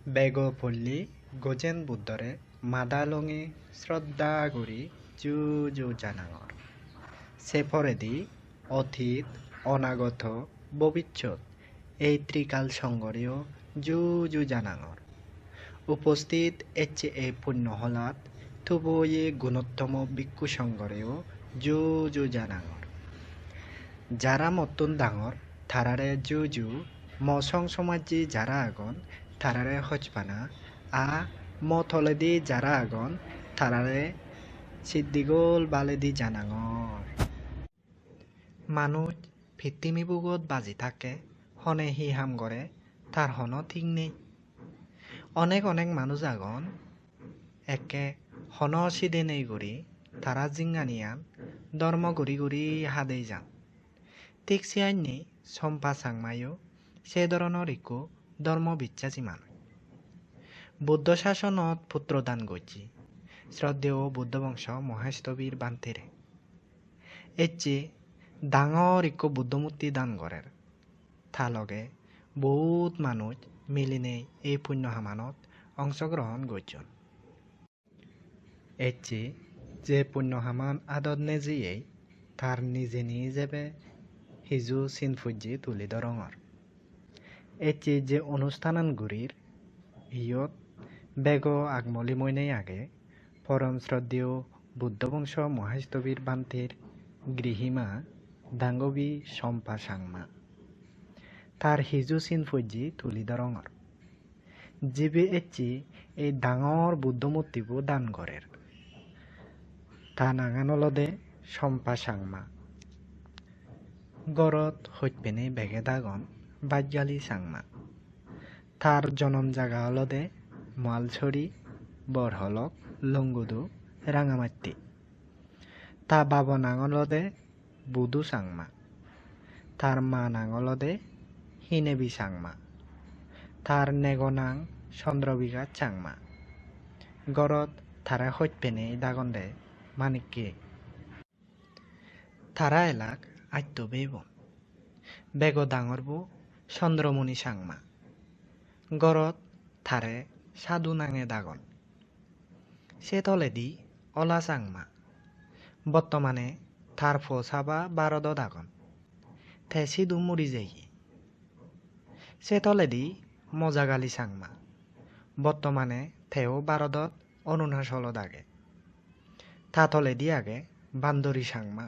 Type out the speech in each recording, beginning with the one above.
বেগপল্লী গজেন বুদ্ধরে মাদালঙে শ্রদ্ধা করি জু জু জানাঙর সেপরেদি অতীত অনাগত ভবিষ্যৎ এই ত্রিকাল সংগরেও জু জু জানাঙর উপস্থিত এচ্ছে এই পুণ্যহলাত থুবয়ে গুণোত্তম ভিক্ষু সংগরেও জু জু জানাঙর যারা মতন ডাঙর থারারে জু জু মসং সমাজি যারা আগন থারারে হজপানা আ মথলেদি যারা আগন থারারে সিদ্দিগোল বালেদি জানাঙর মানুষ ভিত্তিমিবুগত বাজি থাকে হনে হি হাম করে তার হন ঠিক নেই অনেক অনেক মানুষ আগন একে হন সিদে নেই করি তারা জিঙ্গানিয়ান ধর্ম গড়ি গড়ি হাদেই যান ঠিক সিয়াইনি সম্পা সাংমায়ও সে ধরনের ইকো ধর্ম বিশ্বাসী মানুষ বুদ্ধ শাসনত পুত্রদান গজি শ্রদ্ধেয় বুদ্ধবংশ মহেশতবীর বান্তিরে এচে ডাঙর ইকো বুদ্ধমূর্তি দান করের তা লগে বহুত মানুষ মিলিনে এই পুণ্য হামানত অংশগ্রহণ গজন এচে যে পুণ্য হামান আদত নেজিয়েই তার নিজে নিজেবে হিজু সিনফুজি তুলি দরঙর এচে যে অনুষ্ঠানান গুরির হিয়ত বেগ আগমলি মইনেই আগে পরম শ্রদ্ধেয় বুদ্ধবংশ মহেশতবীর বান্তির গৃহিমা দাঙ্গবী সম্পা সাংমা তার হিজু সিনফুজি তুলি দরঙর জিবে এচি এই ডাঙর বুদ্ধমূর্তিবু দান করের তা নাঙানলদে সম্পা সাংমা গরত হইপেনে বেগে দাগন বাজ্যালি সাংমা তার জনম জাগা হলদে মালছড়ি বরহলক লঙ্গুদু রাঙামাটি তা বাবা নাঙলদে বুদু সাংমা তার মা নাঙলদে হিনেবি সাংমা তার নেগনাং চন্দ্রবিঘা চাংমা গরত তারা হইপেনে দাগন্দে মানিককে তারা এলাক আত্য বেবন বেগ ডাঙরবু চন্দ্রমণি সাংমা গরত থারে সাধু নাঙে দাগন সে তলেদি অলা চাংমা বর্তমানে থার ফসাবা বারদ দাগন থে সিধু মুড়ি যাই সে তলেদি মজাগালি চাংমা বর্তমানে থেও বারদত অরুণাচল দাগে তা তলেদি আগে বান্দরি সাংমা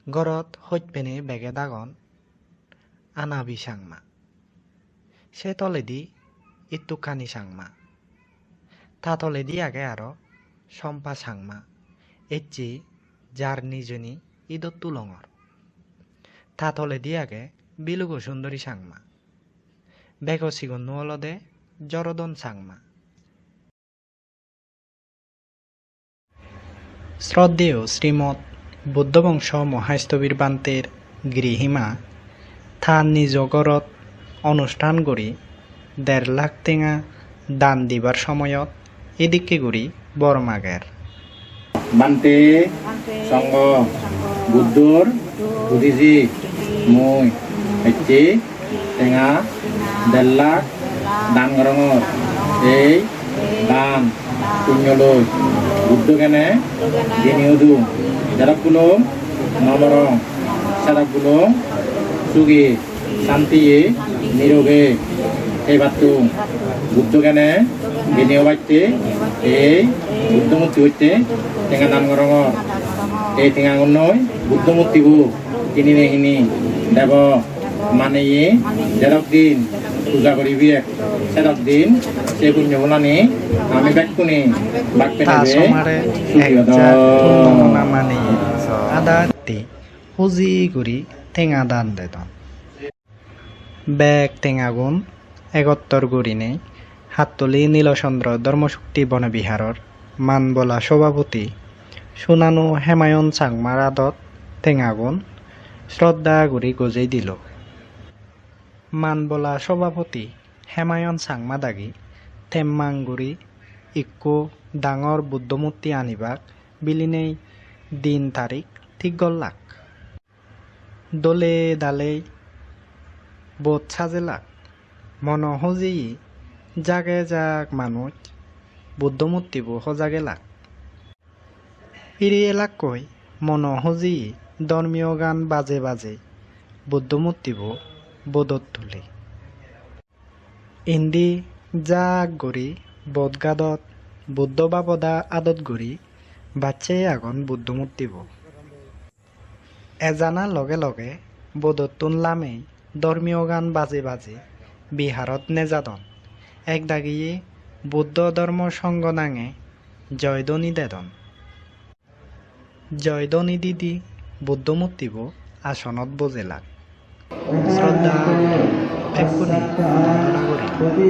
গরত হইপেনে বেগে দাগন আনাবি সাংমা সে তলেদি ইত্তুকানি সাংমা তা তলেদি আগে আরো সম্পা সাংমা এচি যার নিজনি ইদত তুলঙর তা তলেদি আগে বিলুগ সুন্দরী সাংমা বেগ সিগন্ন অলদে জরদন সাংমা শ্রদ্ধেয় শ্রীমৎ বুদ্ধবংশ মহেশতবীর বান্তের গৃহিমা থা নিজ গরত অনুষ্ঠান করি 1.5 লাখ টেঙা দান দিবার সময়ত এদিকে গুড়ি বরমাগের বান্তে সঙ্গ বুদ্ধর বুদ্ধিজি মই হচ্ছে টেঙা 1.5 লাখ দান গরঙর এই দান পুণ্যলৈ বুদ্ধ কেনে দিনিয়দু যারাগুলো নবরং সারাগুলো সুখী শান্তিয়ে নিরোগে এই বাত্তু বুদ্ধ কেনে বিনিয়োগ বাড়তে এই বুদ্ধমূর্তি হইতে টেঙা দান গরঙর এই টেঙা নয় বুদ্ধমূর্তিবু কিনি নেহিনি দেব মানে যেরক দিন পূজা করিবি সেরক দিন সে পুণ্য বলানি আমি ব্যাকুনি বাক্যে আদাতি হুজি গুড়ি টেঙা দান দেতন বেগ টেঙাগুণ 71 গুড়ি নেই হাততলি নীলচন্দ্র ধর্মশক্তি বনবিহারর মানবলা সভাপতি সুনানু হেমায়ন চাংমার আদত টেঙাগুণ শ্রদ্ধা গুড়ি গজেই দিল মানবলা সভাপতি হেমায়ন চাংমা দাগি থেম্মাংগুড়ি ইকো ডাঙর বুদ্ধমূর্তি আনিবাক বিলিনেই দিন তারিখ ঠিক গল্লাক দলে দালে বোধ সাজেলাক মন হজি জাগে যাক মানুষ বুদ্ধ মূর্তিবো সজাগে লাগ পিরি এলাকই মন হজি ধর্মীয় গান বাজে বাজে বুদ্ধ মূর্তিবো বোধত তুলে ইন্দি জাগ গড়ি বদগাদত বুদ্ধ বাবদা আদত গড়ি বাচ্চে আগন বুদ্ধ মূর্তিবো এজানা লগে লগে বোধতুন লামে ধর্মীয় গান বাজে বাজে বিহারত নেজাদন এক দাগিয়ে বুদ্ধ ধর্ম সঙ্গ নাঙে জয়ধ্বনি দেদন জয়ধ্বনি দিদি বুদ্ধ মূর্তিব আসনত বজে লাগ শ্রদ্ধা এক্ষুনি বন্দনা করি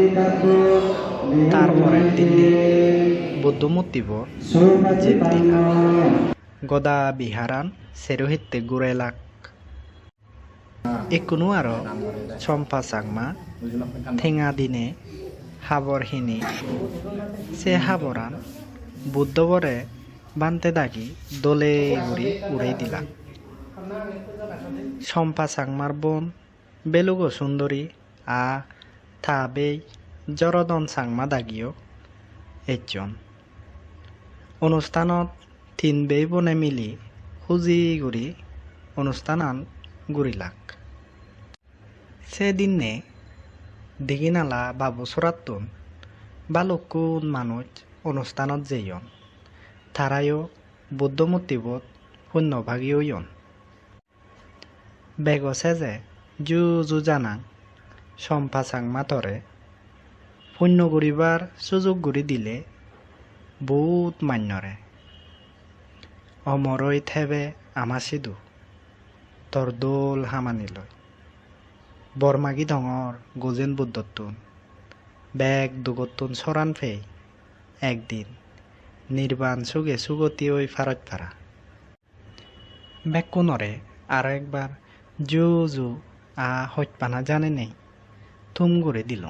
তারপরের দিনে বুদ্ধ মূর্তিব জেতি গদা বিহারান সেরোহিতে ঘুরে লাগ একুনো আরো চম্পা চাকমা ঠেঙা দিনে হাবর হিনি সে হাবরান বুদ্ধবরে বানতে দাগি দলে ঘুরি উড়াই দিলা চম্পা চাকমার বোন বেলুগো সুন্দরী আ থা বেই জরদন চাকমা দাগিও একজন অনুষ্ঠানত তিন বেই বনে মিলি খুজি ঘুরি অনুষ্ঠানান ঘুরিলাক সেদিনে দিঘিনালা বাবু সরাতুন বালুকুন মানুষ অনুষ্ঠানত যেয়ন তারায়ও বুদ্ধ মূর্তিবোধ শূন্যভাগী হইয়ন বেগছে যে জু জু জানাং চম্পা চাংমা তরে শূন্য ঘুরিবার সুযোগ ঘুরি দিলে বহুত মান্যরে অমরই থেবে আমা সিধু তোর দোল হামানি লয় বরমাগি ডঙর গোজেন বুদ্ধতুন বেগ দুগতুন সরান ফে একদিন নির্বাণ সুগে সুগতি ওই ফারত ফারা বেগ কোনরে আর একবার জু জু আ হইপানা জানে নেই থুম করে দিল